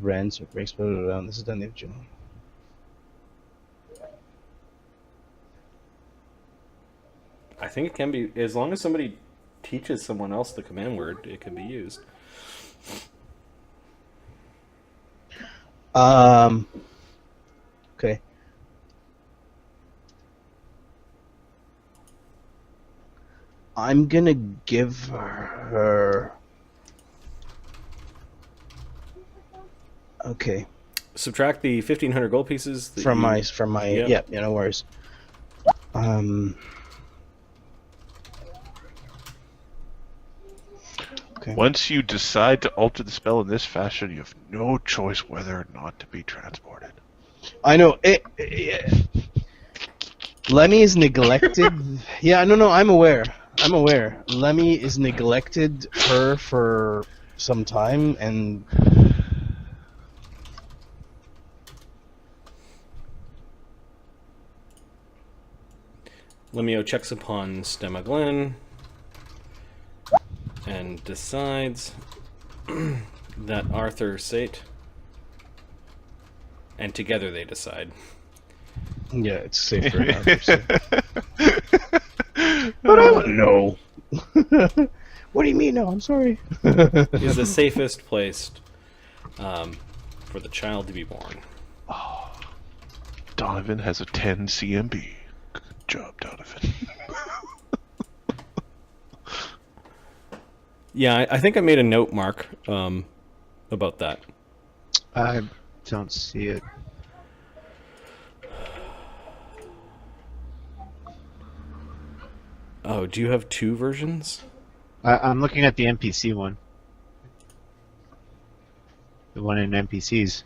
rents or breaks around. This is done the original. I think it can be, as long as somebody teaches someone else the command word, it can be used. Okay. I'm gonna give her. Okay. Subtract the 1,500 gold pieces that From you... my Yep. yeah, no worries. Okay. Once you decide to alter the spell in this fashion, you have no choice whether or not to be transported. I know it. Lemmy is neglected. Yeah, no, I'm aware. Lemmy is neglected her for some time, and Lemio checks upon Stemma Glen and decides that Arthur Sate, and together they decide. yeah, it's safer. But I wouldn't know. What do you mean? No, I'm sorry. Is the safest placed for the child to be born. Oh, Donovan has a 10 CMB. Good job, Donovan. Yeah, I think I made a note, Mark, about that. I don't see it. Oh, do you have two versions? I'm looking at the NPC one. The one in NPCs.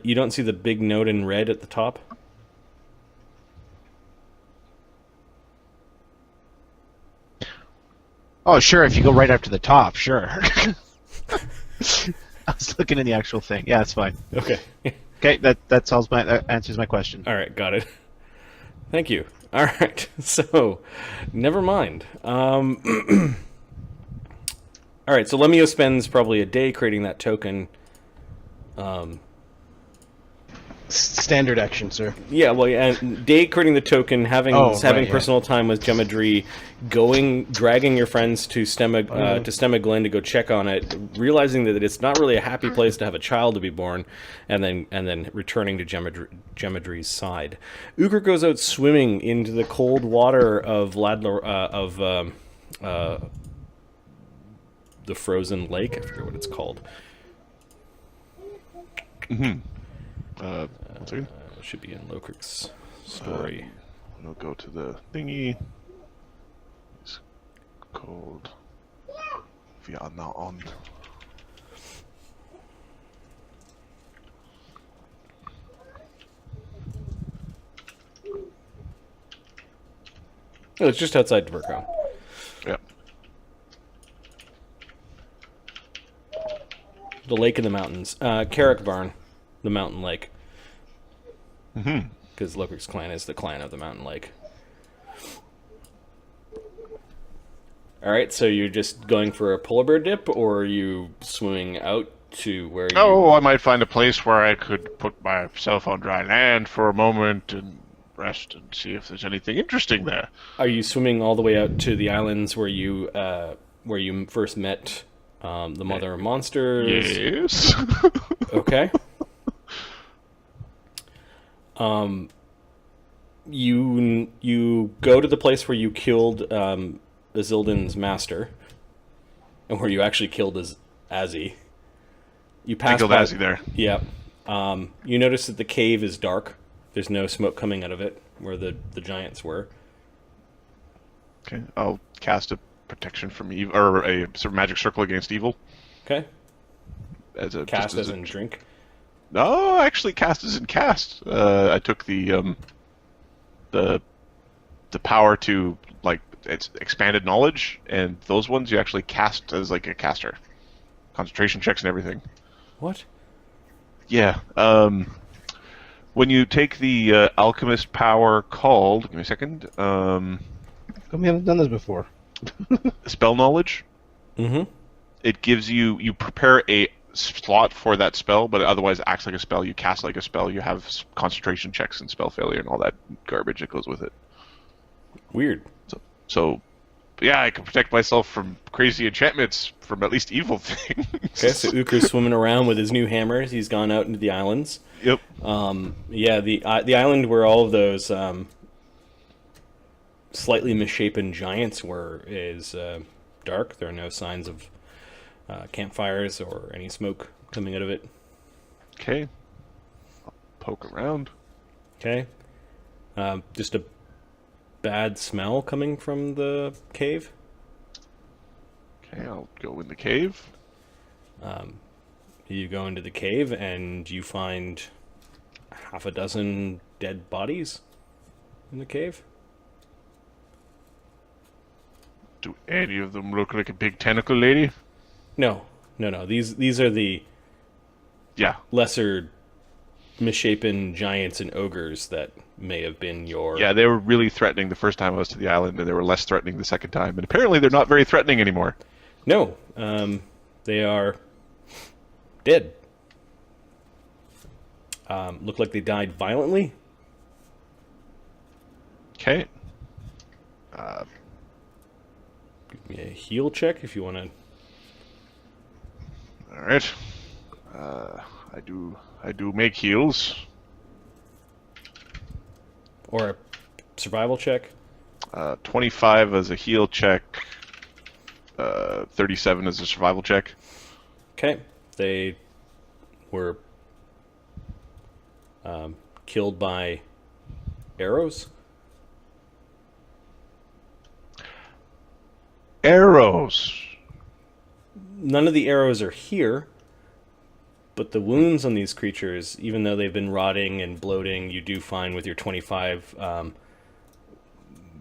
You don't see the big note in red at the top? Oh, sure, if you go right up to the top, sure. I was looking at the actual thing. Yeah, it's fine. Okay. Okay, that answers my question. All right, got it. Thank you. All right, so never mind. All right, so Lemio spends probably a day creating that token. Standard action, sir. Yeah, well, yeah, and day creating the token, having right, personal time with Gemadri, dragging your friends to Stemma Glen to go check on it, realizing that it's not really a happy place to have a child to be born, and then returning to Gemadri's side. Ugr goes out swimming into the cold water of the frozen lake. I forget what it's called. Mm-hmm. One second. Should be in Locric's story. We'll go to the thingy. It's called Vietnam. Oh, it's just outside Dverko. Yep. The lake in the mountains. Carrick Barn, the mountain lake. Mm-hmm. Because Locric's clan is the clan of the mountain lake. Alright, so you're just going for a polar bear dip, or are you swimming out to where you... Oh, I might find a place where I could put myself on dry land for a moment and rest and see if there's anything interesting there. Are you swimming all the way out to the islands where you first met the mother of monsters? Yes. Okay. You go to the place where you killed Isildin's master, and where you actually killed Azzy. You pass I killed by, Azzy there. Yeah. You notice that the cave is dark. There's no smoke coming out of it where the giants were. Okay, I'll cast a protection from evil, or a sort of magic circle against evil. Okay. As a Cast just as in drink. No, actually, cast as in cast. I took the power to, like, it's expanded knowledge, and those ones you actually cast as like a caster. Concentration checks and everything. What? Yeah. When you take the alchemist power called, give me a second. Come, we haven't done this before. Spell knowledge. Mm-hmm. It gives you prepare a slot for that spell, but it otherwise acts like a spell. You cast like a spell. You have concentration checks and spell failure and all that garbage that goes with it. Weird. So yeah, I can protect myself from crazy enchantments, from at least evil things. Okay, so Uker's swimming around with his new hammer. He's gone out into the islands. Yep. Yeah, the island where all of those slightly misshapen giants were is dark. There are no signs of campfires or any smoke coming out of it. Okay. I'll poke around. Okay. Just a bad smell coming from the cave. Okay, I'll go in the cave. You go into the cave and you find half a dozen dead bodies in the cave. Do any of them look like a big tentacle lady? No. These are the Yeah. lesser misshapen giants and ogres that may have been your... Yeah, they were really threatening the first time I was to the island, and they were less threatening the second time. And apparently they're not very threatening anymore. No, they are dead. Look like they died violently. Okay. Give me a heal check if you want to. All right. I do make heals. Or a survival check. 25 as a heal check. 37 as a survival check. Okay. They were killed by arrows. Arrows. None of the arrows are here, but the wounds on these creatures, even though they've been rotting and bloating, you do find with your 25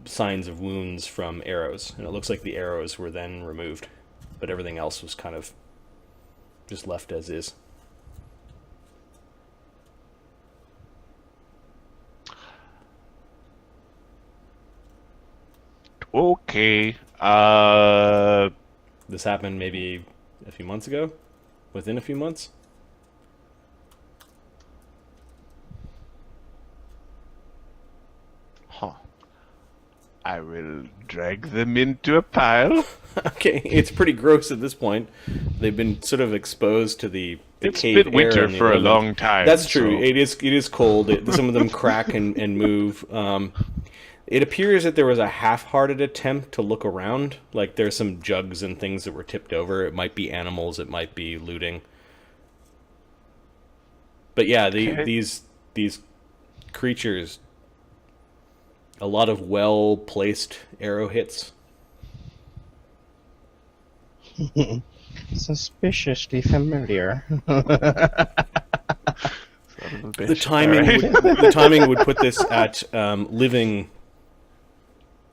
signs of wounds from arrows. And it looks like the arrows were then removed, but everything else was kind of just left as is. Okay. This happened maybe a few months ago? Within a few months? Huh. I will drag them into a pile. Okay, it's pretty gross at this point. They've been sort of exposed to the It's cave been winter air and the for a element. long time. That's true. so- It is cold. Some of them crack and move. It appears that there was a half-hearted attempt to look around. Like there's some jugs and things that were tipped over. It might be animals. It might be looting. But yeah, Okay. these creatures, a lot of well-placed arrow hits. Suspiciously familiar. The timing would put this at living.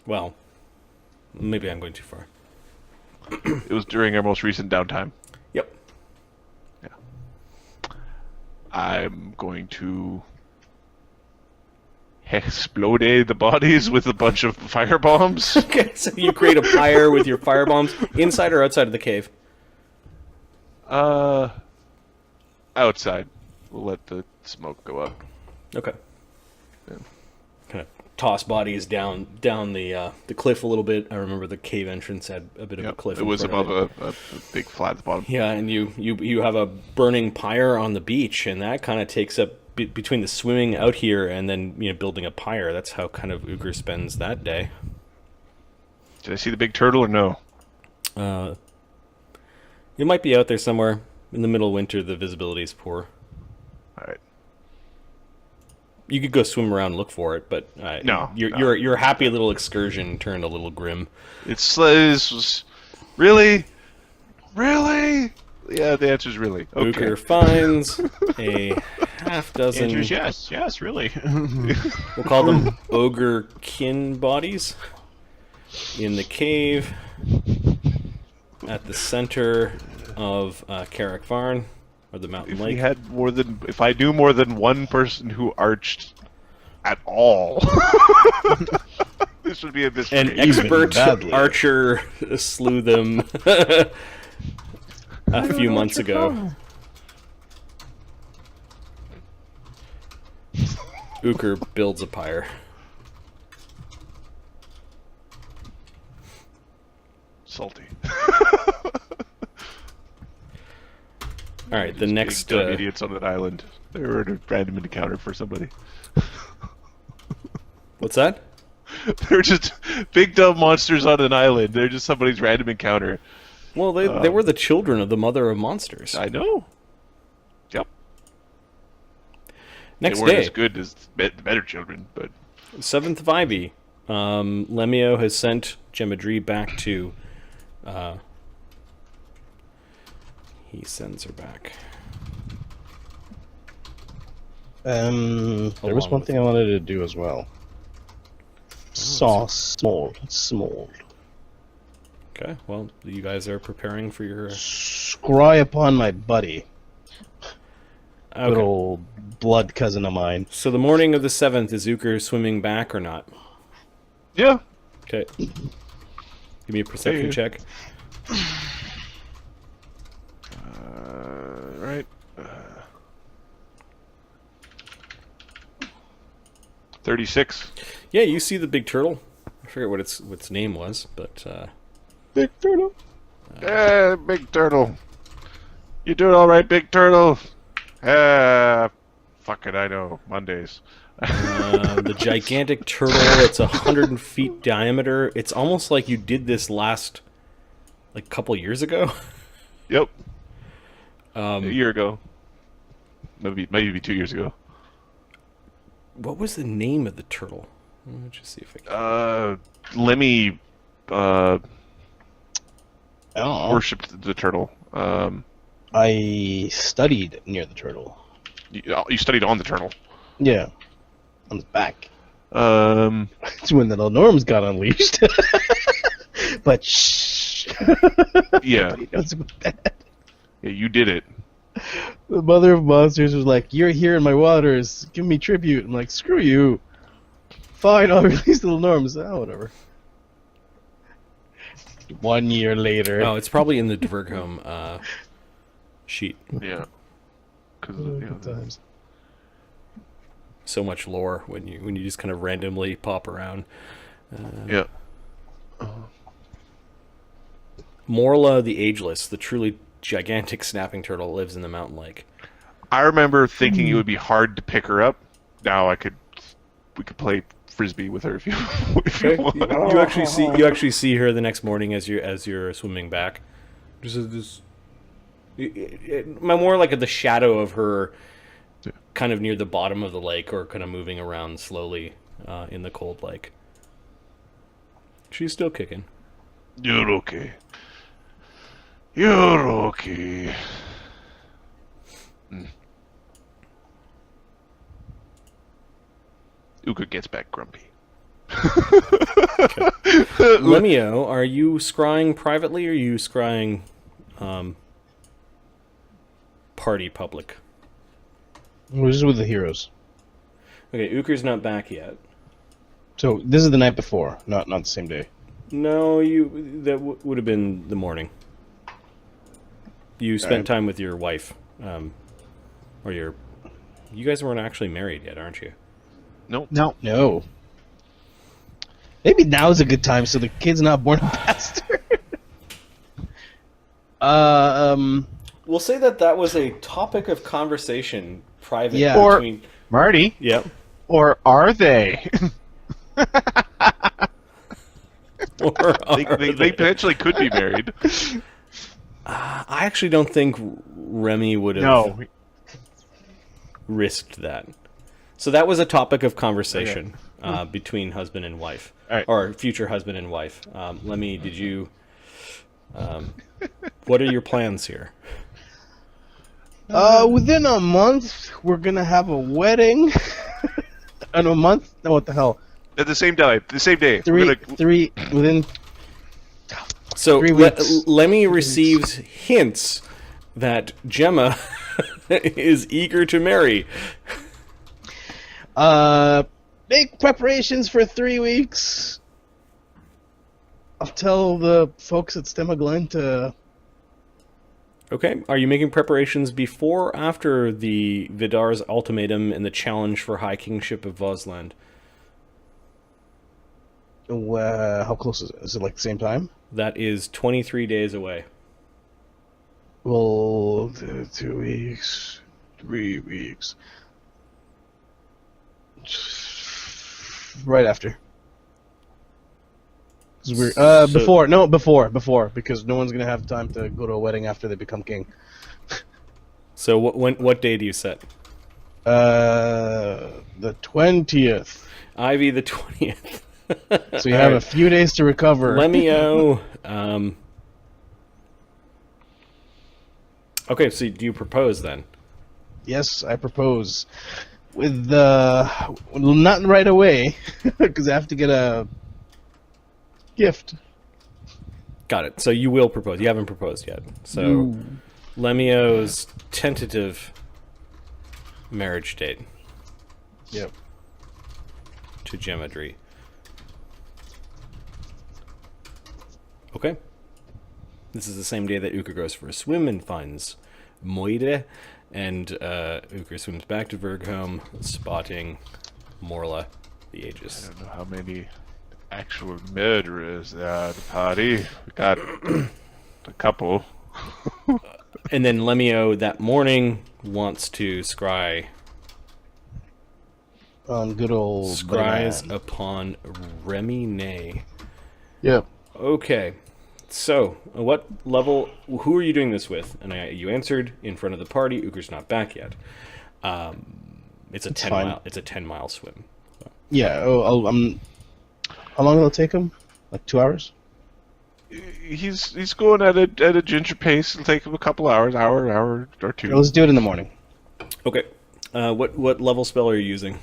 Well, maybe I'm going too far. It was during our most recent downtime. Yep. I'm going to explode the bodies with a bunch of fire bombs. Okay, so you create a pyre with your fire bombs inside or outside of the cave. Outside. We'll let the smoke go up. Okay. Kind of toss bodies down the cliff a little bit. I remember the cave entrance had a bit of a cliff. It in was front of above it. a big flat at the bottom. Yeah, and you have a burning pyre on the beach, and that kind of takes up between the swimming out here and then building a pyre. That's how kind of Uger spends that day. Did I see the big turtle or no? It might be out there somewhere. In the middle of winter, the visibility is poor. All right. You could go swim around and look for it, but No. Your happy little excursion turned a little grim. This was really. Yeah, the answer's really. Okay. Uker finds a half dozen. Andrews, yes, really. We'll call them ogre kin bodies in the cave at the center of Carrick Farn, or the mountain lake. If I knew more than one person who arched at all, this would be a mystery. An expert badly. archer slew them a few months ago. Uker builds a pyre. Salty. All right, the Just next being dumb idiots on that island. They were at a random encounter for somebody. what's that? They're just big dumb monsters on an island. They're just somebody's random encounter. Well, they were the children of the mother of monsters. I know. Yep. Next they weren't day, as good as the better children, but 7th of Ivy. Lemio has sent Gemadri back to. He sends her back. There was one thing I wanted to do as well. Small. Okay, well, you guys are preparing for your... Scry upon my buddy. Okay. Good old blood cousin of mine. So the morning of the 7th, is Uker swimming back or not? yeah. Okay. Give me a perception check. Right. 36. Yeah, you see the big turtle. I forget what its name was, but... Big turtle. Big turtle. You doing all right, big turtle? Fuck it, I know. Mondays. the gigantic turtle, it's 100 feet diameter. It's almost like you did this last, like, couple years ago. Yep. A year ago. Maybe 2 years ago. What was the name of the turtle? Let me just see if I can... Lemmy I don't know. worshipped the turtle. I studied near the turtle. You studied on the turtle. Yeah. On his back. Um, It's when the little Norms got unleashed. But shh. yeah. Nobody knows about that. Yeah, you did it. The mother of monsters was like, "You're here in my waters. Give me tribute." I'm like, "Screw you." Fine, I'll release the little Norms. Oh, whatever. 1 year later. Oh, it's probably in the Dvergholm sheet. Yeah. Because Good times. So much lore when you just kind of randomly pop around. yeah. Morla the Ageless, the truly gigantic snapping turtle, lives in the mountain lake. I remember thinking it would be hard to pick her up. Now we could play frisbee with her if you want. You actually see her the next morning as you're swimming back. More like the shadow of her, kind of near the bottom of the lake, or kind of moving around slowly in the cold lake. She's still kicking. You're okay. You're okay. Uka gets back grumpy. Lemio, are you scrying privately or are you scrying party public? This is with the heroes. Okay, Uker's not back yet. So this is the night before, not the same day. No, would have been the morning. You spent time with your wife, or you guys weren't actually married yet, aren't you? Nope. No. Maybe now's a good time so the kid's not born a bastard. We'll say that was a topic of conversation, private Yeah. between. Marty? Yep. Or are they? They potentially could be married. I actually don't think Remy would have No. risked that. So that was a topic of conversation between husband and wife, All right. or future husband and wife. Lemmy, did you? What are your plans here? Within a month, we're gonna have a wedding. In a month? No, what the hell? At the same day. Within. So 3 weeks. Lemmy receives hints that Gemma is eager to marry. Make preparations for 3 weeks. I'll tell the folks at Stemma Glen to Okay. Are you making preparations before or after the Vidar's ultimatum and the challenge for High Kingship of Vosland? How close is it? Is it like the same time? That is 23 days away. Well, 2 weeks, 3 weeks. Right after. 'Cause before, because no one's gonna have time to go to a wedding after they become king. So what day do you set? The 20th. Ivy the 20th. So you have a few days to recover. Lemio. Okay, so do you propose then? Yes, I propose. With not right away, because I have to get a gift. Got it. So you will propose. You haven't proposed yet. So Ooh. Lemio's tentative marriage date Yep. to Gemadri. Okay. This is the same day that Uka goes for a swim and finds Moide, and Uka swims back to Vergholm, spotting Morla the I Aegis. don't know how many actual murderers there are at the party. We got a couple. And then Lemio that morning wants to scry On good old scries Banana. upon Remine. Yep. Okay. So, what level? Who are you doing this with? And you answered in front of the party. Uger's not back yet. It's a 10 fine. mile. It's a 10-mile swim. Yeah. How long will it take him? Like 2 hours? He's going at a ginger pace. It'll take him a couple hours, hour or two. Let's do it in the morning. Okay. What level spell are you using?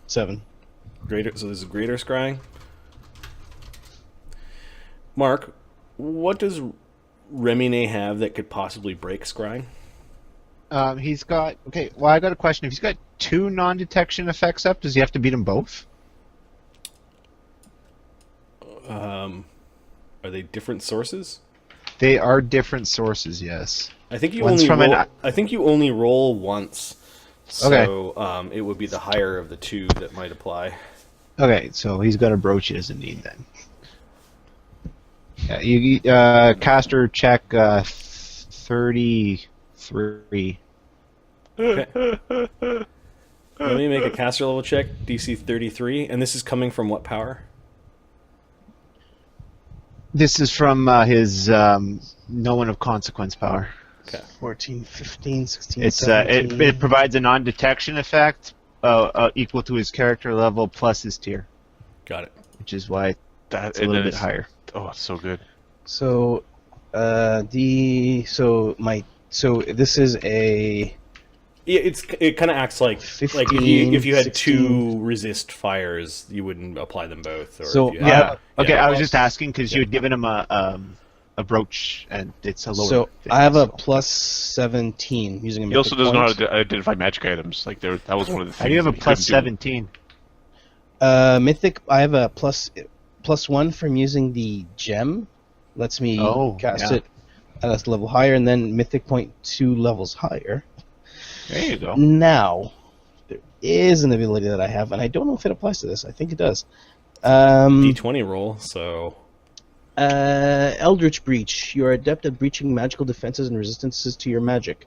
7. Greater. So this is greater scrying. Mark, what does Remine have that could possibly break scrying? He's got... Okay, well, I got a question. If he's got 2 non-detection effects up, does he have to beat them both? Are they different sources? They are different sources, yes. I think you One's only from roll, an- I think you only roll once. Okay. So it would be the higher of the two that might apply. Okay, so he's got a brooch he doesn't need then. Yeah, you caster check 33. Okay. Let me make a caster level check, DC 33, and this is coming from what power? This is from his no one of consequence power. Okay. 14, 15, 16, It's 17. it provides a non-detection effect equal to his character level plus his tier, Got it. which is why That it's a little bit higher. Oh, it's so good. So, so this is a Yeah, it kind of acts like 15, if you had 16. 2 resist fires, you wouldn't apply them both. Or So, if you had, Yeah. Okay, yeah. I was just asking because you had given him a brooch and it's a lower. So thing, I have a so. plus 17 using a He also mythic doesn't know how point. to identify magic items. Like that was one of the things. How do you have a that he plus couldn't do. 17? Mythic. I have a plus 1 from using the gem. Lets me cast yeah. it at a level higher, and then mythic point 2 levels higher. There you go. Now, there is an ability that I have, and I don't know if it applies to this. I think it does. D20 roll, so... Eldritch Breach. You are adept at breaching magical defenses and resistances to your magic.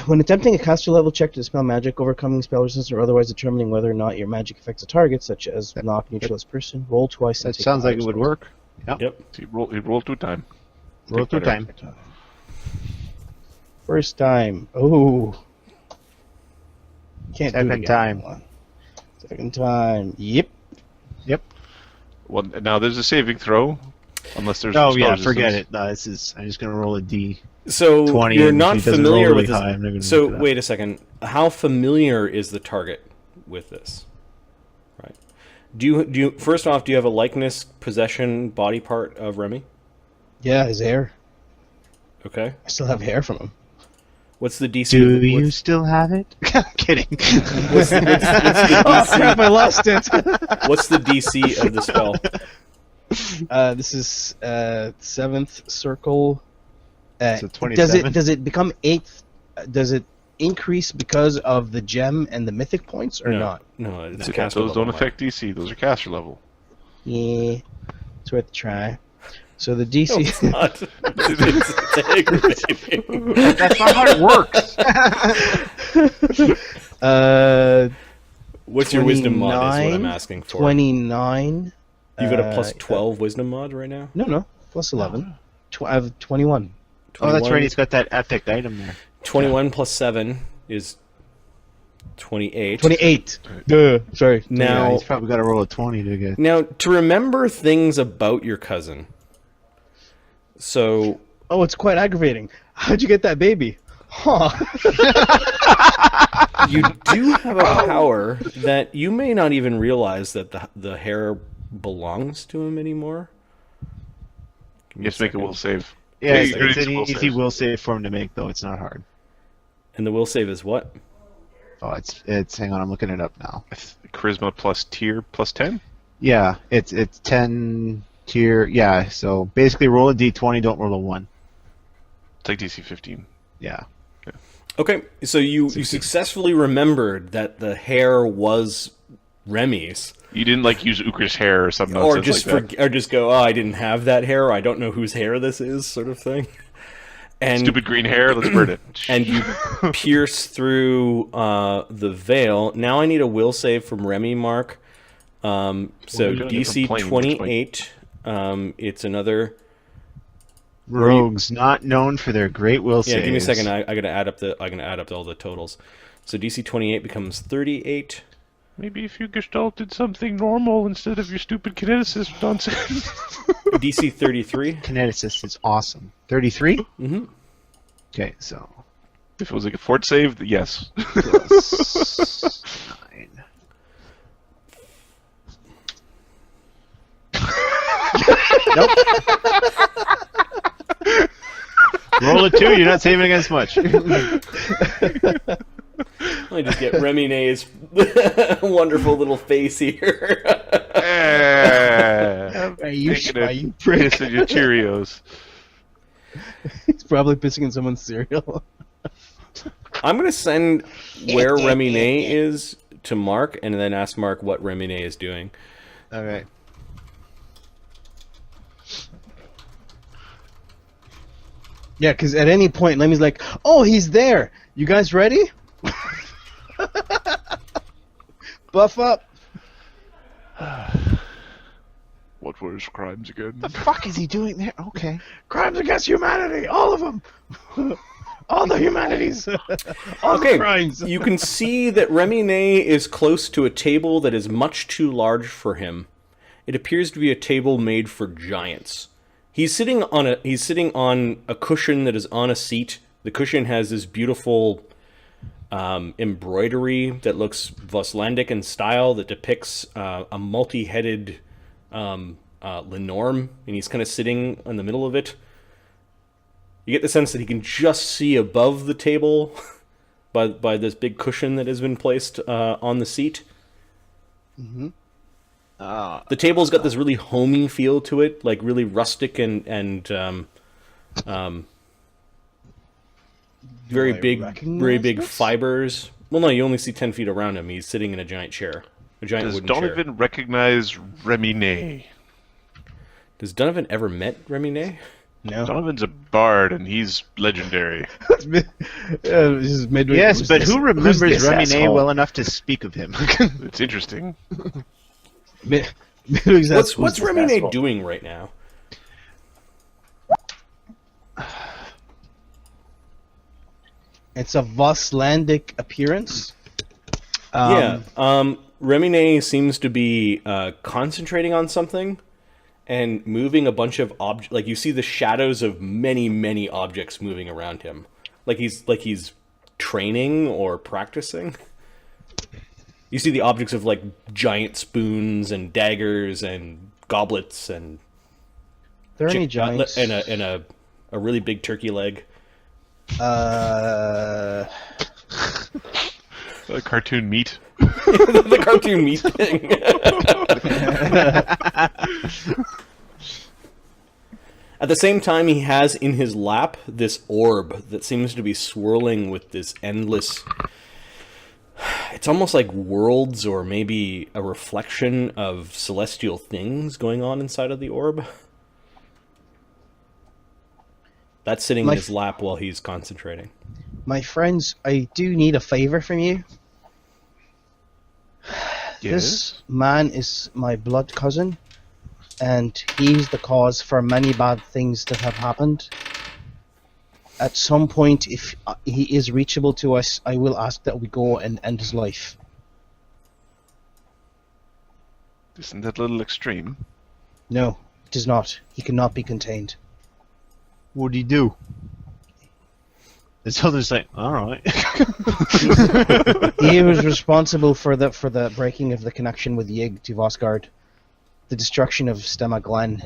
When attempting a caster level check to dispel magic, overcoming spell resistance, or otherwise determining whether or not your magic affects a target, such as knock, neutralize person, roll twice. and That take sounds like it 5 would rolls. work. Yep. He rolled 2 times. Roll through better. time. First time. Oh. Can't do it Second again. time. Hold on. Second time. Yep. Well, now there's a saving throw, unless there's. Oh spell yeah, resistance. forget it. I'm just gonna roll a D20. So you're and not if he doesn't familiar roll with really this. high, I'm not gonna So do that. wait a second. How familiar is the target with this? Right. Do you first off, do you have a likeness, possession, body part of Remy? Yeah, his hair. Okay. I still have hair from him. What's the DC? Do of the, you still have it? Kidding. what's the Oh crap! I lost it. what's the DC of the spell? This is 7th circle, So 27. Does it become 8th? Does it increase because of the gem and the mythic points, or not? No, it's a Yeah, caster those level don't mark. affect DC. Those are caster level. Yeah, it's worth a try. So the No, DC. it's not. It's aggravating. That's not how it works. What's your wisdom mod is what I'm 29, asking for. 29. You got a plus 12 wisdom mod right now? No, plus 11. I have 21. Oh, that's 21 right. He's got that epic item there. 21 plus 7 is 28. 28. Duh. Sorry. Yeah, Now, he's probably got to roll a 20 to get. now, to remember things about your cousin. So, Oh, it's quite aggravating. How'd you get that baby? Huh. you do have a power that you may not even realize that the hair belongs to him anymore. Give me Just a make a second. will save. Yeah, Hey, it's you an need will easy save. will save for him to make, though. It's not hard. And the will save is what? Oh, it's. Hang on, I'm looking it up now. Charisma plus tier plus 10? Yeah, it's 10 tier. Yeah, so basically roll a d20, don't roll a 1. It's like DC 15. Yeah. Okay, so you successfully remembered that the hair was Remy's. You didn't like use Ukra's hair or something Or nonsense just like that. or just go, oh, I didn't have that hair. Or I don't know whose hair this is, sort of thing. And Stupid green hair, let's burn it. and you pierce through the veil. Now I need a will save from Remy, Mark. So we're doing a DC different plane, 28. It's another. Rogues not known for their great will Yeah, saves. give me a second. I gotta add up all the totals. So DC 28 becomes 38. Maybe if you gestalted something normal instead of your stupid kineticist nonsense. DC 33. Kineticist is awesome. 33? Mm-hmm. Okay, so If it was like a fort save, yes. plus 9. Nope. Roll a 2, you're not saving against much. Let me just get Remy Nay's wonderful little face here. Are you Taking prick? piss in your Cheerios. He's probably pissing in someone's cereal. I'm gonna send where Remy Nay is to Mark, and then ask Mark what Remy Nay is doing. Alright. Yeah, because at any point, Lemmy's like, "Oh, he's there. You guys ready? Buff up." What were his crimes again? The fuck is he doing there? Okay. Crimes against humanity, all of them. All the humanities. All the Okay, crimes. you can see that Remy Nay is close to a table that is much too large for him. It appears to be a table made for giants. He's sitting on a cushion that is on a seat. The cushion has this beautiful embroidery that looks Vosslandic in style that depicts a multi-headed Lenorm, and he's kind of sitting in the middle of it. You get the sense that he can just see above the table by this big cushion that has been placed on the seat. Mm-hmm. The table's got this really homey feel to it, like really rustic and very big fibers. Well, no, you only see 10 feet around him. He's sitting in a giant chair, a giant Does wooden chair. Donovan recognize Remy Nay? Does Donovan ever met Remy Nay? No. Donovan's a bard and he's legendary. Yes, but who remembers this Remy asshole? well enough to speak of him? It's interesting. What's Remy Nay doing right now? It's a Vosslandic appearance. Remy Nay seems to be concentrating on something and moving a bunch of objects. Like you see the shadows of many objects moving around him, like he's training or practicing. You see the objects of like giant spoons and daggers and goblets and Are there any giants? and a really big turkey leg. A cartoon meat. The cartoon meat thing. At the same time, he has in his lap this orb that seems to be swirling with this endless... It's almost like worlds or maybe a reflection of celestial things going on inside of the orb. That's sitting in his lap while he's concentrating. My friends, I do need a favor from you. Yes? This man is my blood cousin, and he's the cause for many bad things that have happened. At some point, if he is reachable to us, I will ask that we go and end his life. Isn't that a little extreme? No, it is not. He cannot be contained. What'd he do? The others like, all right. He was responsible for the breaking of the connection with Yig to Vosgard, the destruction of Stemma Glen,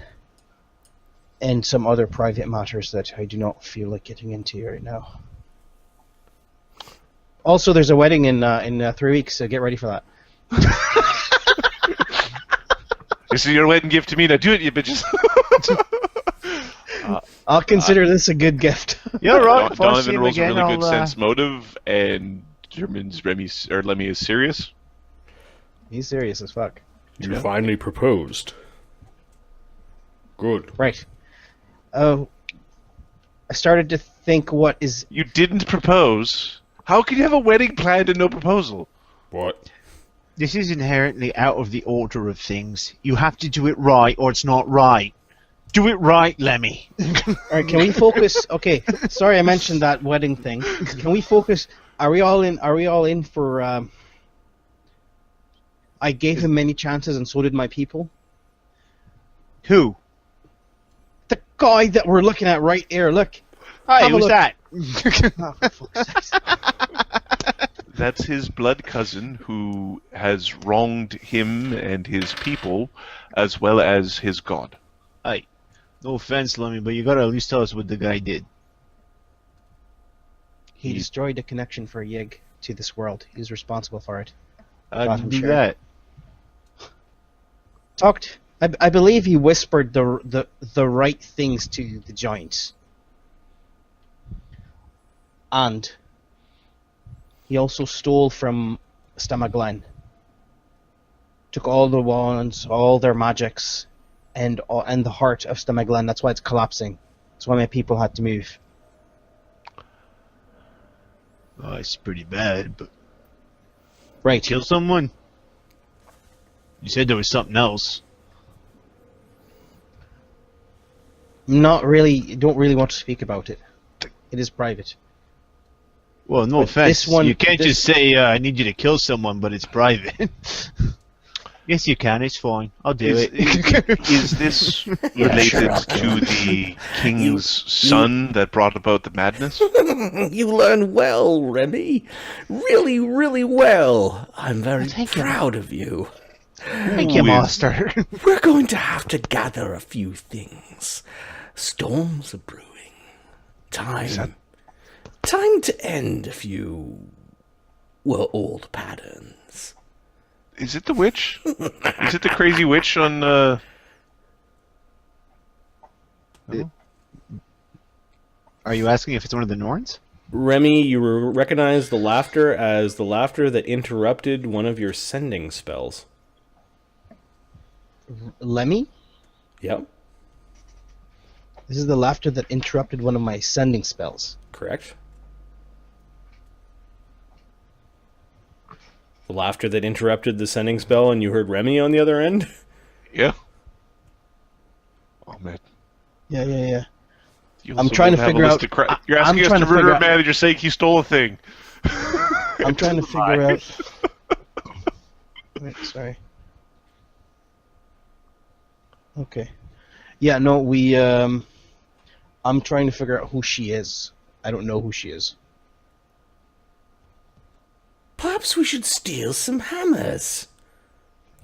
and some other private matters that I do not feel like getting into right now. Also, there's a wedding in 3 weeks, so get ready for that. This is your wedding gift to me. Now do it, you bitches. I'll consider this a good gift. You're right. If I see Donovan him rolls a again, really good I'll, sense motive, and German's Lemmy is serious. He's serious as fuck. You finally proposed. Good. Right. Oh, I started to think, what is... You didn't propose. How can you have a wedding planned and no proposal? What? This is inherently out of the order of things. You have to do it right, or it's not right. Do it right, Lemmy. Alright, can we focus... Okay, sorry I mentioned that wedding thing. Can we focus... Are we all in for... I gave him many chances and so did my people? Who? The guy that we're looking at right here, look. Hi, Have a who's look. that? Oh, for fuck's sake. That's his blood cousin who has wronged him and his people, as well as his god. Hey, no offense, Lemmy, but you gotta at least tell us what the guy did. He destroyed the connection for Yig to this world. He's responsible for it. How Got did him he do shared. that? Talked... I believe he whispered the right things to the giants. And he also stole from Stemma Glen. Took all the wands, all their magics, and the heart of Stemma Glen. That's why it's collapsing. That's why my people had to move. Oh, it's pretty bad, but... Right. Kill someone? You said there was something else. Not really. Don't really want to speak about it. It is private. Well, no But offense. this one- you can't this- just say, I need you to kill someone, but it's private. Yes, you can. It's fine. I'll do it. Is this related to the king's son that brought about the madness? You learn well, Remy. Really, really well. I'm very thank you. proud of you. Thank you, Who is- Master. We're going to have to gather a few things. Storms are brewing. Time to end a few, well, old patterns. Is it the witch? Is it the crazy witch on... Are you asking if it's one of the Norns? Remy, you recognize the laughter as the laughter that interrupted one of your sending spells. Lemmy? Yep, This is the laughter that interrupted one of my sending spells. correct. The laughter that interrupted the sending spell and you heard Remy on the other end? Yeah. Oh, man. Yeah. You I'm also trying to don't have a figure list out- of cra- I- You're I'm asking us trying to to murder figure a out- man and you're saying he stole a thing. I'm trying to figure out... Wait, sorry. Okay. Yeah, no, I'm trying to figure out who she is. I don't know who she is. Perhaps we should steal some hammers,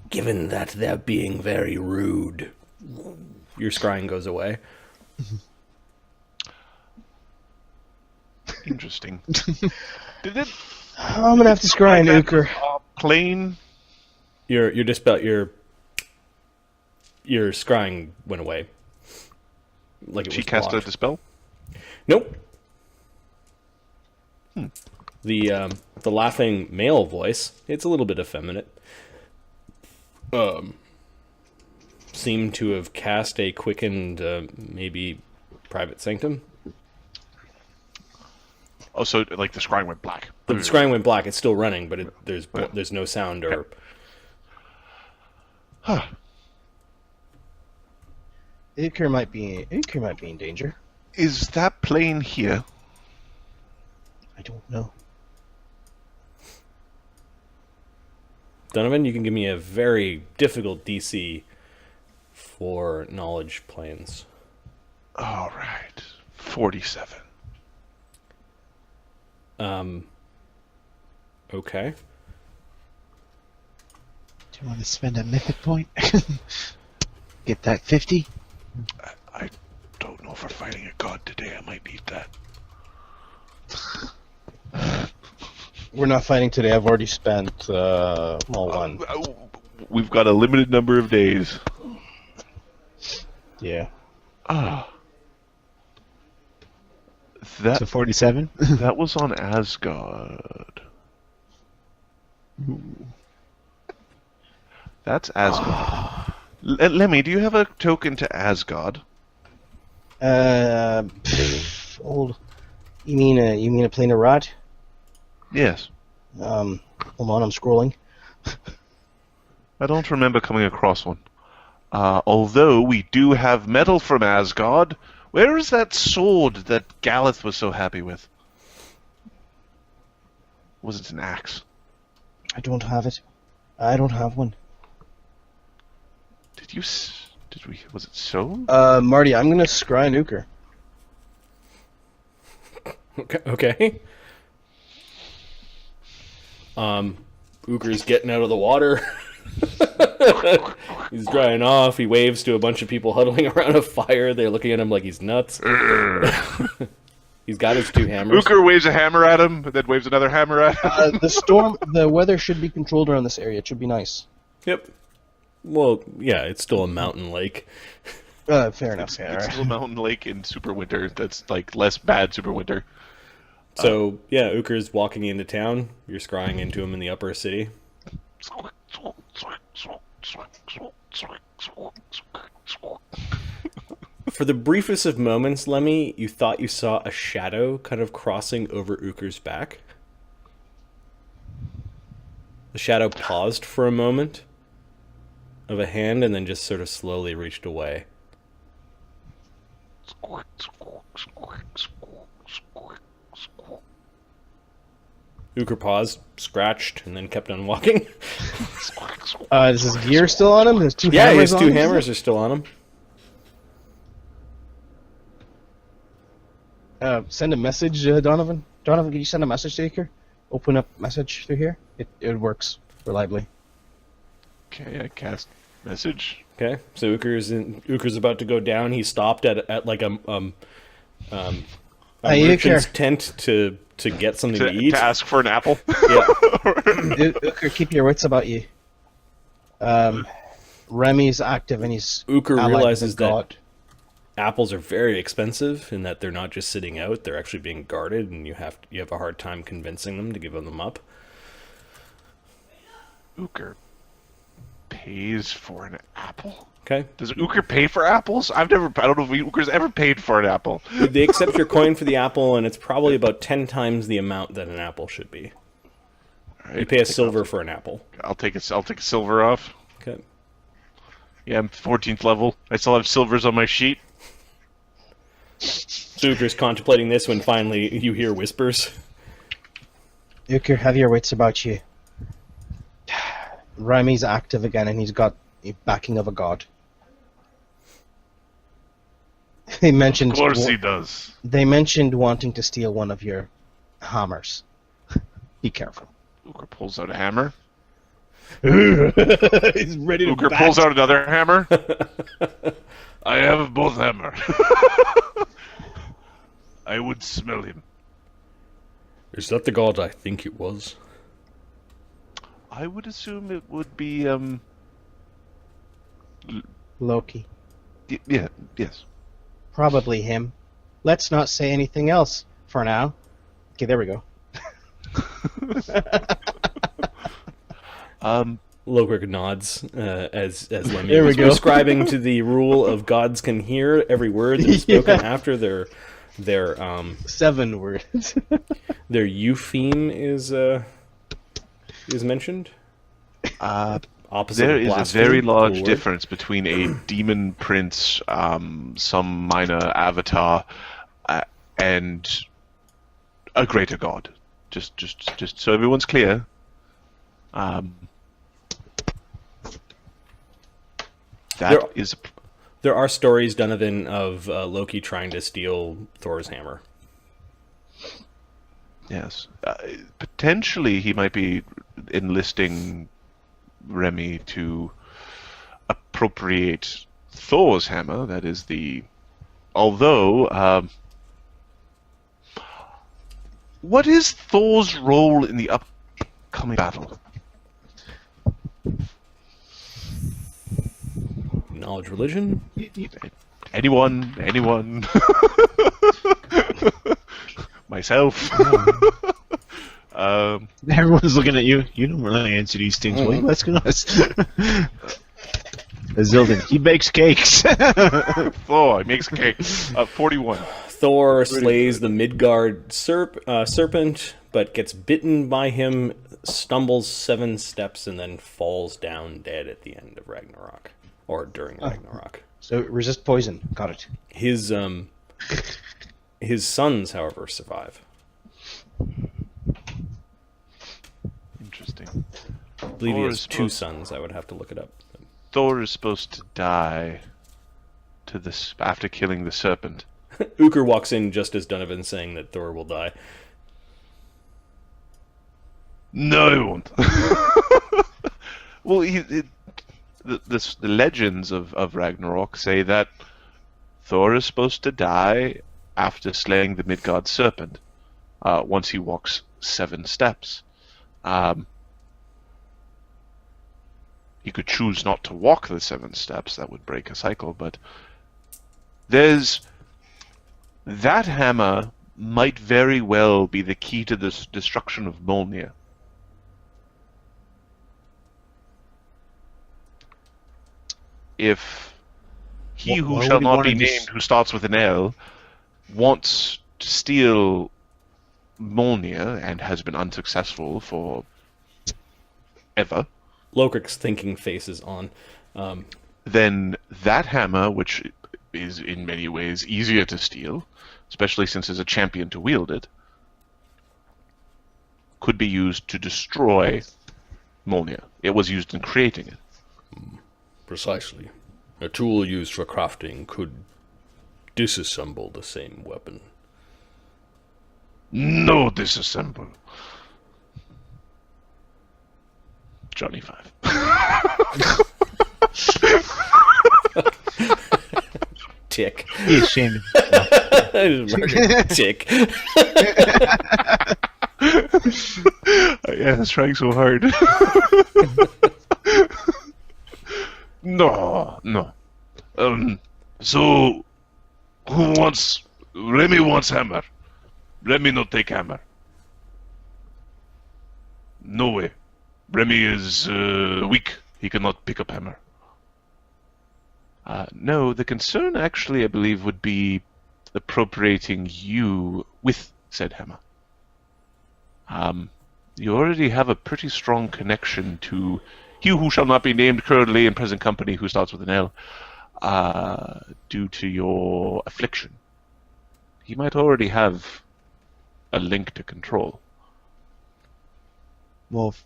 given that they're being very rude. Your scrying goes away. Interesting. Did it... I'm gonna have to scry an Euchre. Plain... Your scrying went away. like it She was cast a blocked. dispel? Nope. The laughing male voice, it's a little bit effeminate, seemed to have cast a quickened, maybe private sanctum. Oh, so like the scrying went black. The scrying went black. It's still running, but there's no sound or. Huh. Uker might be in danger. Is that plane here? I don't know. Donovan, you can give me a very difficult DC for knowledge planes. All right. 47. Okay. Do you want to spend a mythic point? Get that 50? I don't know if we're fighting a god today. I might need that. We're not fighting today. I've already spent one. We've got a limited number of days. Yeah. Ah. That So 47? that was on Asgard. That's Asgard. Lemmy, do you have a token to Asgard? Old. You mean a plane of rot? Yes. Hold on, I'm scrolling. I don't remember coming across one. Although we do have metal from Asgard. Where is that sword that Galeth was so happy with? Was it an axe? I don't have it. I don't have one. Did we? Was it so? Marty, I'm gonna scry an Uker. Okay. Uker's getting out of the water. He's drying off. He waves to a bunch of people huddling around a fire. They're looking at him like he's nuts. He's got his two hammers. Uker waves a hammer at him, then waves another hammer at him. The weather should be controlled around this area. It should be nice. Yep. Well, yeah, it's still a mountain lake. Fair enough. It's still a mountain lake in super winter. That's like less bad super winter. So, yeah, Uker's walking into town. You're scrying into him in the upper city. For the briefest of moments, Lemmy, you thought you saw a shadow kind of crossing over Uker's back. The shadow paused for a moment of a hand and then just sort of slowly reached away. Uker paused, scratched, and then kept on walking. Is his gear still on him? His two Yeah, hammers his on two him? hammers are still on him. Send a message, Donovan. Donovan, can you send a message to Uker? Open up message through here. It works reliably. Okay, I cast message. Okay, so Uker's about to go down. He stopped at like a merchant's tent to get something to eat. To ask for an apple. Yeah. Uker, keep your wits about you. Remy's active and he's Uker allied realizes with God. that apples are very expensive in that they're not just sitting out; they're actually being guarded, and you have a hard time convincing them to give them up. Uker pays for an apple? Okay, Does Uker pay for apples? I don't know if Uker's ever paid for an apple. they accept your coin for the apple, and it's probably about 10 times the amount that an apple should be. All right, You pay a silver for an apple. I'll take a silver off. Okay. Yeah, I'm 14th level. I still have silvers on my sheet. So Uker's contemplating this when finally you hear whispers. Uker, have your wits about you. Remy's active again and he's got a backing of a god. They mentioned Of course he does. They mentioned wanting to steal one of your hammers. Be careful. Uker pulls out a hammer. He's ready to Uker pulls out another hammer. I have both hammer. I would smell him. Is that the god I think it was? I would assume it would be Loki. yeah, yes. Probably him. Let's not say anything else for now. Okay, there we go. Logric nods as Lemmy There we was go. prescribing to the rule of gods can hear every word that's spoken after their 7 words. their eupheme is mentioned. Opposite There of is a blasphemy, very large cool word. difference between a demon prince, some minor avatar, and a greater god. Just so everyone's clear. There are stories, Donovan, of Loki trying to steal Thor's hammer. Yes. Potentially he might be enlisting Remy to appropriate Thor's hammer. That is the... Although, what is Thor's role in the upcoming battle? Knowledge religion? Anyone? Myself. Everyone's looking at you. You don't really answer these things. What are you asking us? Zildin, he bakes cakes. Thor, he makes cake. 41. Thor slays the Midgard serpent, but gets bitten by him, stumbles 7 steps, and then falls down dead at the end of Ragnarok. Or during Ragnarok. So resist poison. Got it. His sons, however, survive. Interesting. I believe he Thor has is 2 sons. I would have to look it up. Thor is supposed to die after killing the serpent. Uker walks in just as Donovan's saying that Thor will die. No, he won't. Well, the legends of Ragnarok say that Thor is supposed to die after slaying the Midgard serpent, once he walks 7 steps. He could choose not to walk the 7 steps, that would break a cycle, but that hammer might very well be the key to the destruction of Mjolnir. If he who Why shall would he not wanna be named, who starts with an L, wants to steal Mjolnir and has been unsuccessful for ever, Lokrik's thinking face is on. then that hammer, which is in many ways easier to steal, especially since there's a champion to wield it, could be used to destroy Mjolnir. It was used in creating it. Precisely. A tool used for crafting could disassemble the same weapon. No disassemble. Johnny 5. Tick. Be ashamed. Tick. Yeah, that's trying so hard. No. So, who wants... Remy wants hammer. Remy not take hammer. No way. Remy is weak. He cannot pick up hammer. No, the concern actually, I believe, would be appropriating you with said hammer. You already have a pretty strong connection to he who shall not be named currently in present company, who starts with an L, due to your affliction. He might already have a link to control. Well, if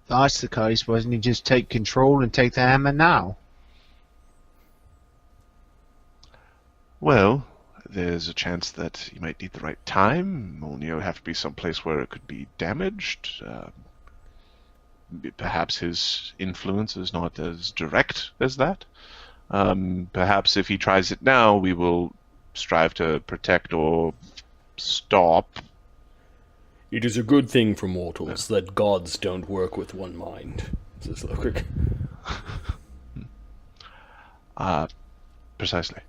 that's the case, why doesn't he just take control and take the hammer now? Well, there's a chance that he might need the right time. Mjolnir would have to be someplace where it could be damaged. Perhaps his influence is not as direct as that. Perhaps if he tries it now, we will strive to protect or stop. It is a good thing for mortals that gods don't work with one mind, says Lokrik. Precisely.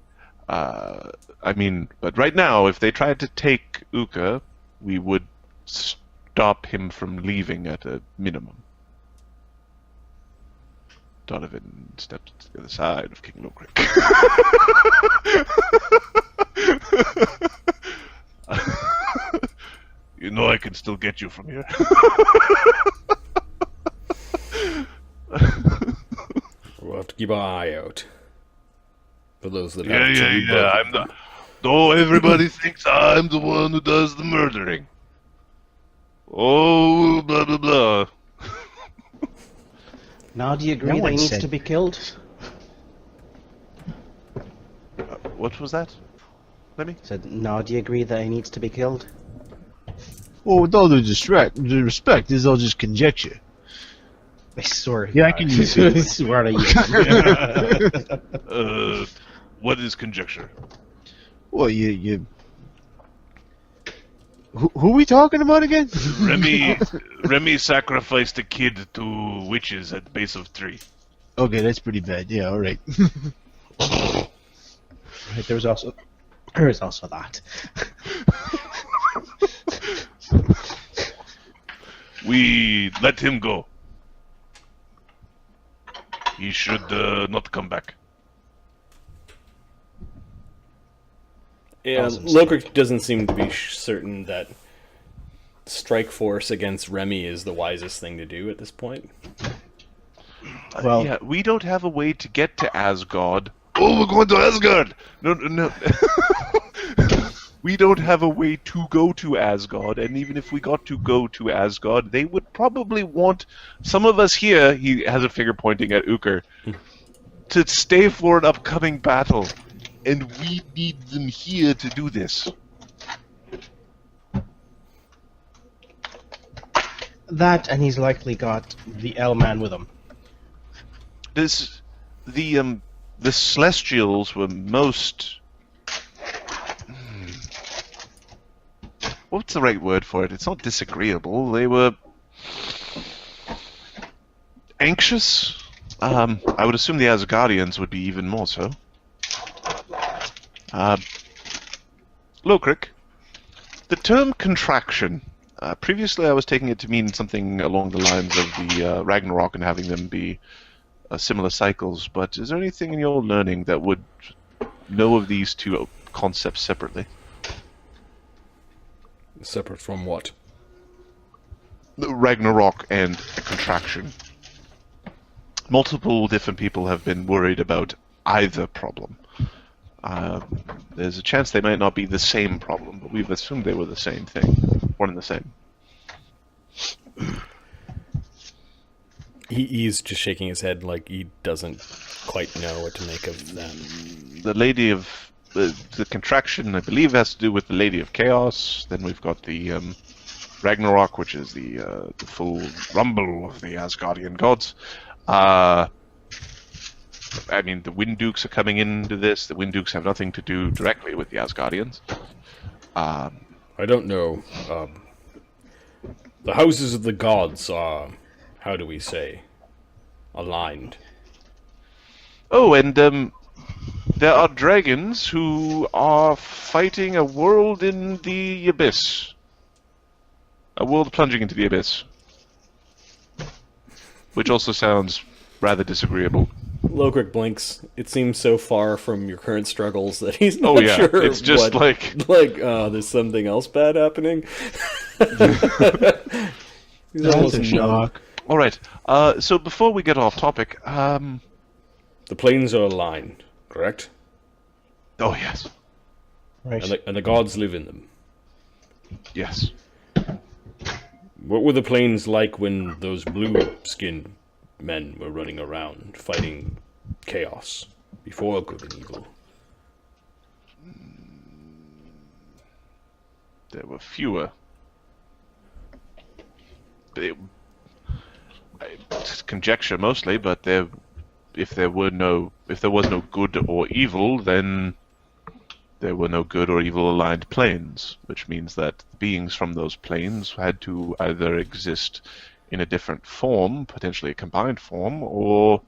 But right now, if they tried to take Uka, we would stop him from leaving at a minimum. Donovan stepped to the other side of King Lokrik. You know I can still get you from here. We'll have to keep our eye out for those that Yeah, have to do both of I'm them. Though everybody thinks I'm the one who does the murdering. Oh, blah blah blah. Now, do you agree No that one he needs said- to be killed? What was that? Lemmy? Said, now, do you agree that he needs to be killed? Well, with all the respect, this is all just conjecture. I swear. Yeah, I can use it. I swear to you. What is conjecture? Well, you. Who are we talking about again? Remy sacrificed a kid to witches at base of 3. Okay, that's pretty bad. Yeah, all right. Right, there is also that. We let him go. He should not come back. Yeah, Awesome. Lokrik doesn't seem to be certain that strike force against Remy is the wisest thing to do at this point. Well- Yeah, we don't have a way to get to Asgard. Oh, we're going to Asgard! No. We don't have a way to go to Asgard, and even if we got to go to Asgard, they would probably want some of us here, he has a finger pointing at Uker, to stay for an upcoming battle. And we need them here to do this. That, and he's likely got the L-man with him. The Celestials were most... What's the right word for it? It's not disagreeable. They were... anxious? I would assume the Asgardians would be even more so. Lokrik, the term contraction, previously I was taking it to mean something along the lines of the Ragnarok and having them be similar cycles, but is there anything in your learning that would know of these two concepts separately? Separate from what? Ragnarok and contraction. Multiple different people have been worried about either problem. There's a chance they might not be the same problem, but we've assumed they were the same thing. One and the same. He's just shaking his head like he doesn't quite know what to make of that. The Lady of... the contraction, I believe, has to do with the Lady of Chaos. Then we've got the Ragnarok, which is the full rumble of the Asgardian gods. I mean, the Wind Dukes are coming into this. The Wind Dukes have nothing to do directly with the Asgardians. I don't know. The houses of the gods are, how do we say, aligned. Oh, and there are dragons who are fighting a world in the abyss. A world plunging into the abyss. Which also sounds rather disagreeable. Lokrik blinks. It seems so far from your current struggles that he's not sure. It's just what, there's something else bad happening. He's almost a numb. shock. All right. So before we get off topic, The planes are aligned, correct? oh yes, Right. And the gods live in them. yes. What were the planes like when those blue-skinned men were running around fighting chaos before good and evil? There were fewer. It's conjecture mostly, but if there was no good or evil, then there were no good or evil aligned planes, which means that beings from those planes had to either exist in a different form, potentially a combined form, or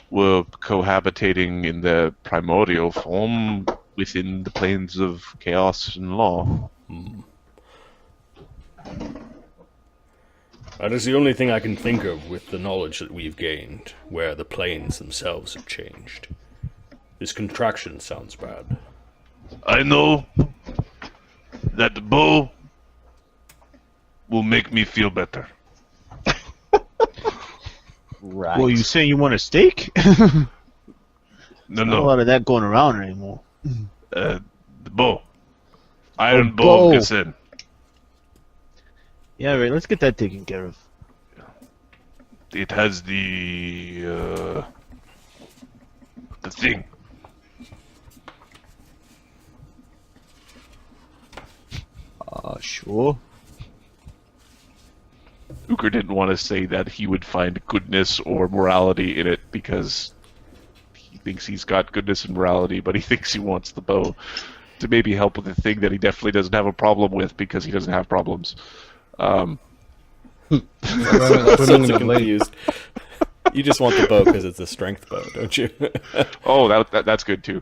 were cohabitating in their primordial form within the planes of chaos and law. That is the only thing I can think of with the knowledge that we've gained, where the planes themselves have changed. This contraction sounds bad. I know that the bow will make me feel better. Right. Well, you say you want a steak? No, Not a lot of that going around anymore. the bow. Iron bow. bow gets in. Yeah, right. Let's get that taken care of. It has the thing. Sure. Uker didn't want to say that he would find goodness or morality in it because he thinks he's got goodness and morality, but he thinks he wants the bow to maybe help with the thing that he definitely doesn't have a problem with because he doesn't have problems. Sounds confused. You just want the bow because it's a strength bow, don't you? Oh, that's good too.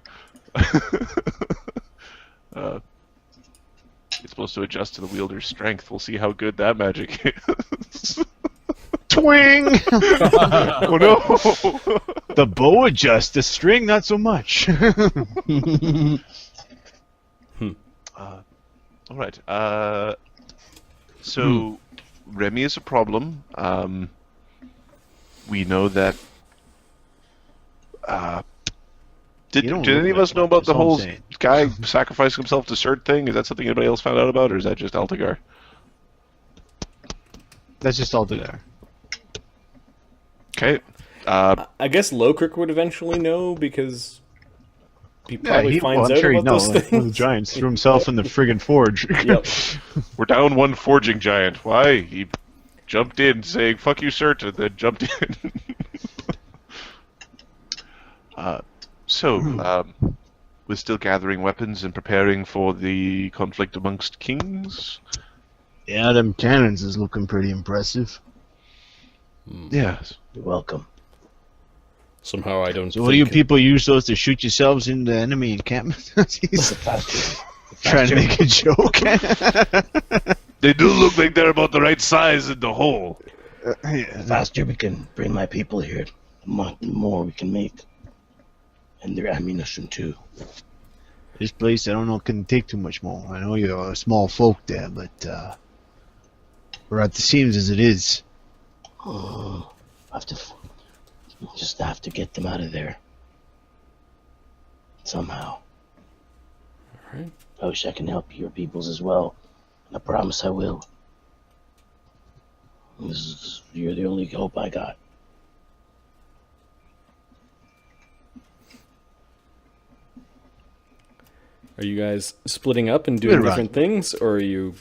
It's supposed to adjust to the wielder's strength. We'll see how good that magic is. Twing! Oh no! The bow adjusts, the string not so much. All right. So Remy is a problem. We know that. Did any of us know about the whole guy sacrificing himself to Cert thing? Is that something anybody else found out about, or is that just Altagar? That's just all there. Okay. I guess Lokrik would eventually know because he probably finds I'm out sure about those One of the things. giants threw himself in the friggin' forge. Yep. We're down one forging giant. Why? He jumped in saying, fuck you, Cert, and then jumped in. We're still gathering weapons and preparing for the conflict amongst kings? Yeah, them cannons is looking pretty impressive. Yes. You're welcome. Somehow I don't. So what do you people use those to shoot yourselves in the enemy encampment? He's trying to make a joke. They do look like they're about the right size in the hole. The faster we can bring my people here, the more we can make. And their ammunition too. This place, I don't know, can take too much more. I know you're a small folk there, but we're at the seams as it is. Oh, just have to get them out of there. Somehow. Alright. I wish I can help your peoples as well. And I promise I will. You're the only hope I got. Are you guys splitting up and doing Good run. different things, or are you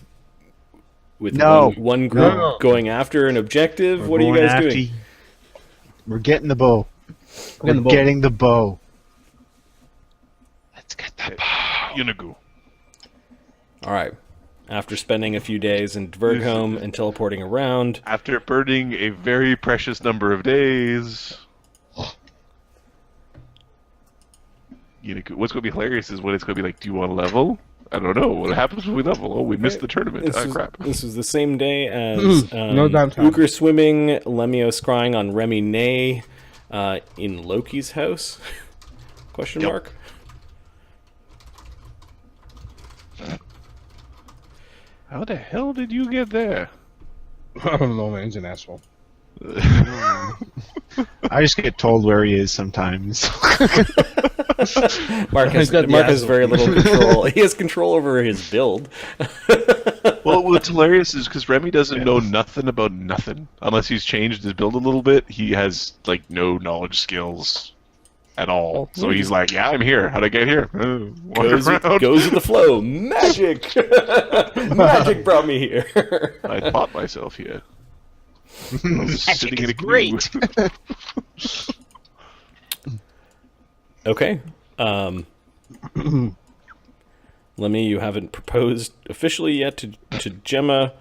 with No. one group No. going after an objective? What are you We're guys going doing? after- We're getting the bow. We're getting the bow. getting the bow. Let's get the bow. Yeenoghu. All right. After spending a few days in Dvergholm and teleporting around, After burning a very precious number of days. Yeenoghu. What's going to be hilarious is when it's going to be like, do you want to level? I don't know. What happens when we level? Oh, we missed the tournament. Crap. This was the same day as no downtime. Uker swimming, Lemio scrying on Remy Nay in Loki's house? Question Yep. mark. How the hell did you get there? I don't know, man. He's an asshole. I just get told where he is sometimes. Mark has got the very asshole. little control. He has control over his build. Well, what's hilarious is because Remy doesn't know nothing about nothing. Unless he's changed his build a little bit, he has, like, no knowledge skills at all. So he's like, yeah, I'm here. How'd I get here? Goes with the flow. Magic! Magic brought me here. I fought myself here. I was sitting in a canoe. great. Okay. Lemmy, you haven't proposed officially yet to Gemma.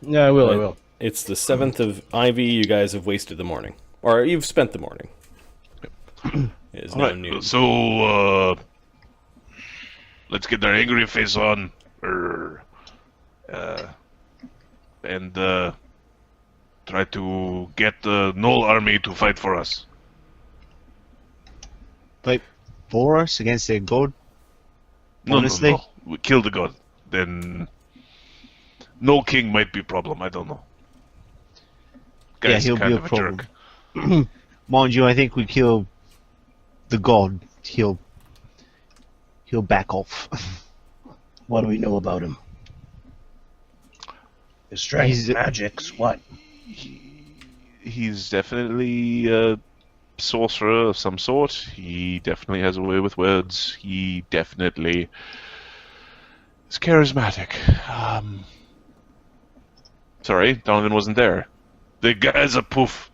Yeah, I will. It's the 7th of Ivy. You guys have wasted the morning. Or you've spent the morning. It is now Alright, noon. so, Let's get our angry face on. And try to get the Gnoll army to fight for us. Fight for us against their god? No, Honestly? no. We kill the god. Then no king might be a problem. I don't know. Guy's he'll kind be a of problem. jerk. Mind you, I think we kill the god. He'll back off. What do we know about him? His strength, He's- magics, what? He's definitely a sorcerer of some sort. He definitely has a way with words. He definitely is charismatic. Sorry, Donovan wasn't there. The guy's a poof.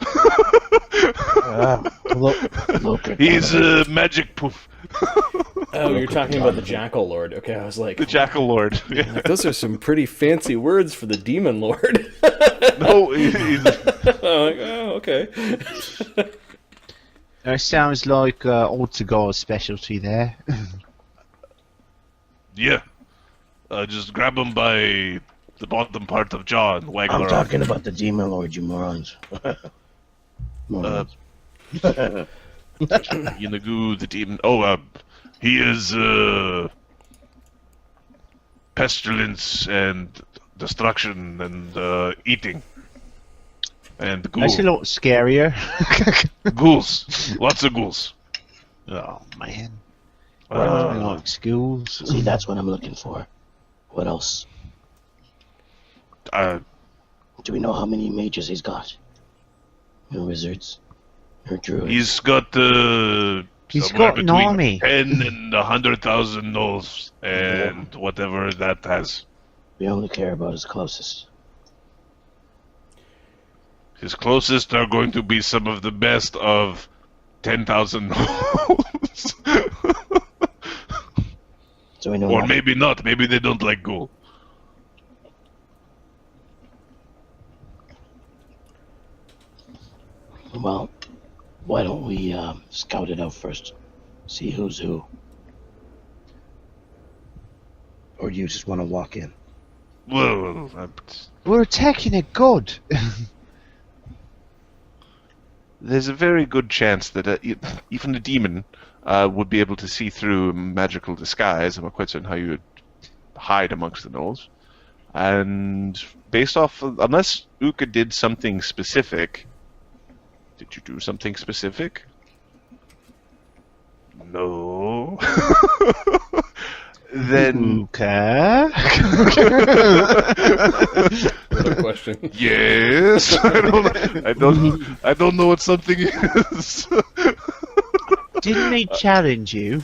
Look at He's a magic poof. Oh, you're talking about the Jackal Lord. Okay, I was like, The Jackal Lord. like, those are some pretty fancy words for the Demon Lord. No, he's I'm like, oh, okay. That sounds like old cigar's specialty there. yeah. Just grab him by the bottom part of jaw and waggle I'm around. talking about the Demon Lord, you morons. Morons. Yeenoghu, the demon. Oh, he is pestilence and destruction and eating. And That's a lot scarier. ghouls. Lots of ghouls. Oh man. I Uh, like schools. See, that's what I'm looking for. What else? Do we know how many mages he's got? No wizards? Or druids? he's got He's somewhere got an between army. 10 and 100,000 gnolls and whatever that has. We only care about his closest. His closest are going to be some of the best of 10,000 gnolls. So we know Or that. maybe not. Maybe they don't like ghoul. Well, why don't we scout it out first? See who's who. Or do you just want to walk in? Well, We're attacking a god. there's a very good chance that even a demon would be able to see through magical disguise. I'm not quite certain how you would hide amongst the gnolls. And based off, unless Uka did something specific, did you do something specific? No. Then Okay. Another question. yes. I don't know what something is. Didn't he challenge you?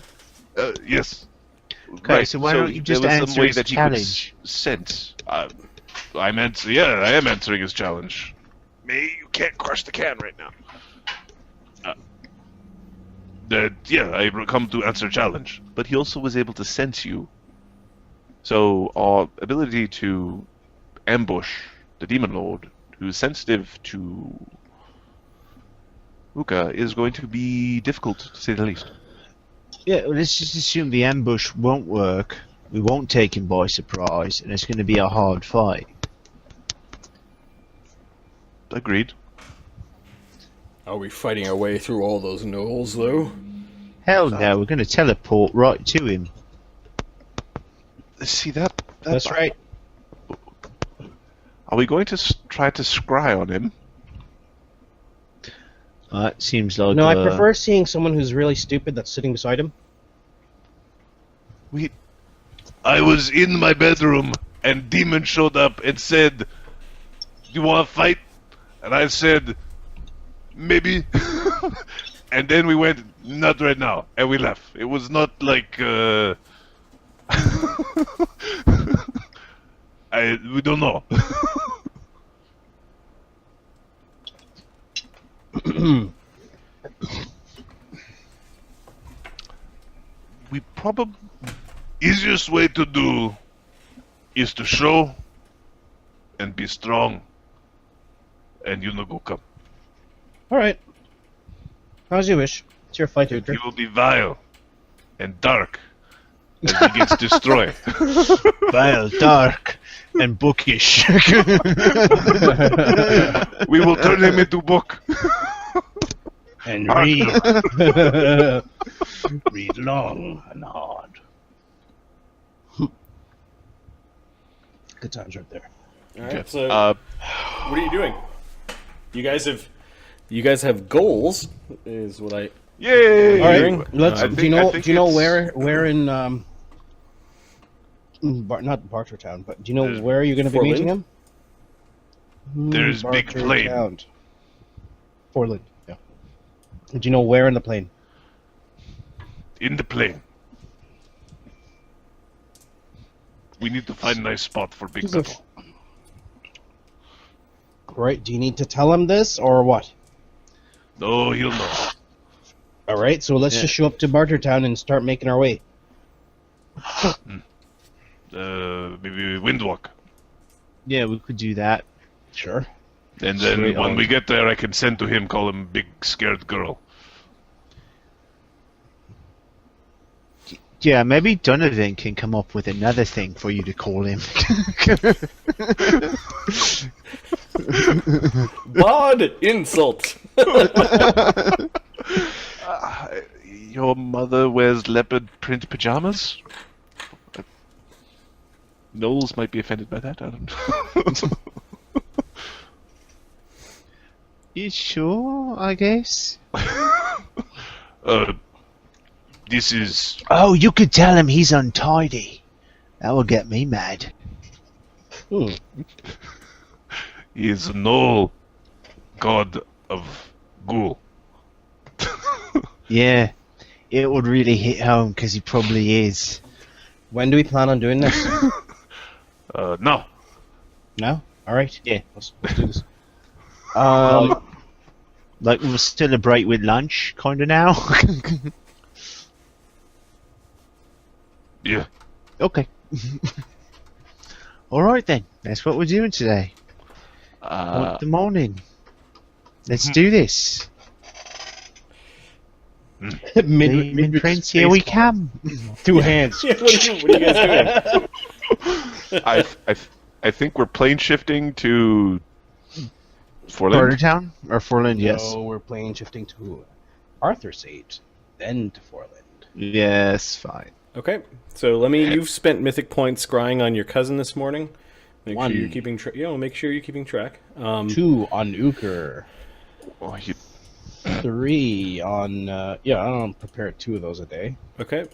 Yes. Okay, so why don't you just there was answer some way his that you challenge? could sense. I am answering his challenge. Me, you can't crush the can right now. I come to answer challenge. But he also was able to sense you. So our ability to ambush the Demon Lord, who's sensitive to Uka, is going to be difficult, to say the least. Yeah, well, let's just assume the ambush won't work. We won't take him by surprise, and it's going to be a hard fight. Agreed. Are we fighting our way through all those gnolls, though? Hell no, we're going to teleport right to him. See that? That's right. Are we going to try to scry on him? That seems like No, I prefer seeing someone who's really stupid that's sitting beside him. I was in my bedroom and Demon showed up and said, "Do you want to fight?" And I said, "Maybe." And then we went, "Not right now," and we left. It was not like we don't know. We probably easiest way to do is to show and be strong, and Yeenoghu come. Alright. As you wish. It's your fight, Victor. He will be vile and dark as he gets destroyed. Vile, dark, and bookish. We will turn him into book. And read. Read long and hard. Good times right there. All right. Okay. So, what are you doing? You guys have goals, is what I. Yay! All right, Hearing? let's. I Do think- you I know? think Do you know it's- where in not Bartertown, but do you know There's where you're going to be meeting Forlinde? him? There's big plain. Bartertown. Forlinde. Yeah. Do you know where in the plain? In the plain. We need to find a nice spot for big battle. Right. Do you need to tell him this or what? No, he'll know. All right. So let's Yeah. just show up to Bartertown and start making our way. Maybe Windwalk. Yeah, we could do that. Sure. And then Straight when on. we get there, I can send to him, call him Big Scared Girl. Yeah, maybe Donovan can come up with another thing for you to call him. Bod insult. Your mother wears leopard print pajamas? Gnolls might be offended by that. I don't know. You sure, I guess? This is... Oh, you could tell him he's untidy. That will get me mad. Hmm. He is a Gnoll god of Ghoul. Yeah, it would really hit home because he probably is. When do we plan on doing this? No. No. All right. Yeah. Let's do this. Like we'll celebrate with lunch, kind of now. Yeah. Okay. All right then. That's what we're doing today. The morning. Let's do this. Demon Prince, here we come. 2 hands. Yeah, what are you guys doing? I think we're plane shifting to Forlinde. Bartertown or Forlinde? Yes. So we're plane shifting to Arthur's Age, then to Forlinde. Yes, fine. Okay, so you've spent mythic points scrying on your cousin this morning. Make One. sure you're keeping track. Make sure you're keeping track. 2 on Uker. Oh, 3 on I'll prepare 2 of those a day. Okay.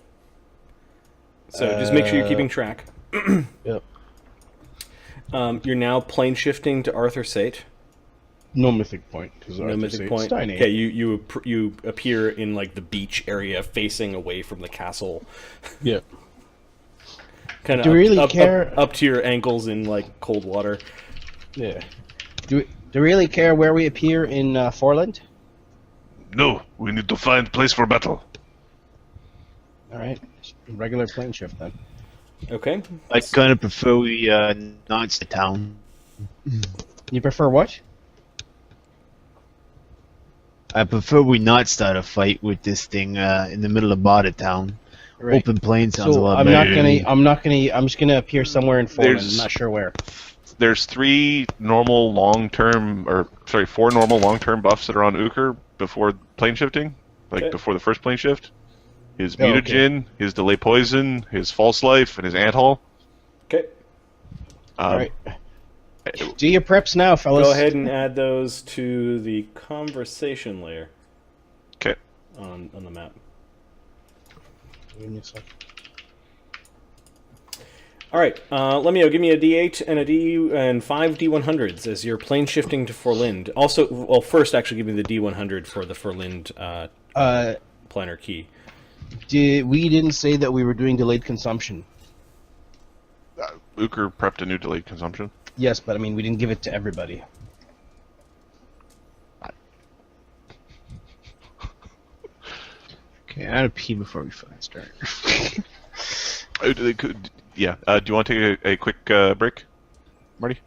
So just make sure you're keeping track. Yep. You're now plane shifting to Arthur Sate. No mythic point because No mythic point. tiny. Okay, you appear in like the beach area, facing away from the castle. Yeah. Kind of Do we really care? up to your ankles in like cold water. Yeah. Do we really care where we appear in Forlinde? No, we need to find place for battle. All right. Regular plane shift then. Okay. I kind of prefer we not the town. You prefer what? I prefer we not start a fight with this thing in the middle of Bartertown. Right. Open plain sounds a So lot I'm better. I'm just gonna appear somewhere in Forlinde. There's- I'm not sure where. There's 4 normal long-term buffs that are on Uker before plane shifting, Okay. before the first plane shift. His Oh, okay. mutagen, his delay poison, his false life, and his ant hall. Okay. All right. Do your preps now, fellas. Go ahead and add those to the conversation layer Okay. on the map. Give me a sec. All right, give me a D8 and a D and 5 D100s as you're plane shifting to Forlinde. Also, well, first actually give me the D100 for the Forlinde planner key. We didn't say that we were doing delayed consumption. Uker prepped a new delayed consumption. Yes, but I mean we didn't give it to everybody. Okay, I had a pee before we fucking start. Yeah. Do you want to take a quick break, Marty?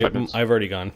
5 minutes. I've already gone.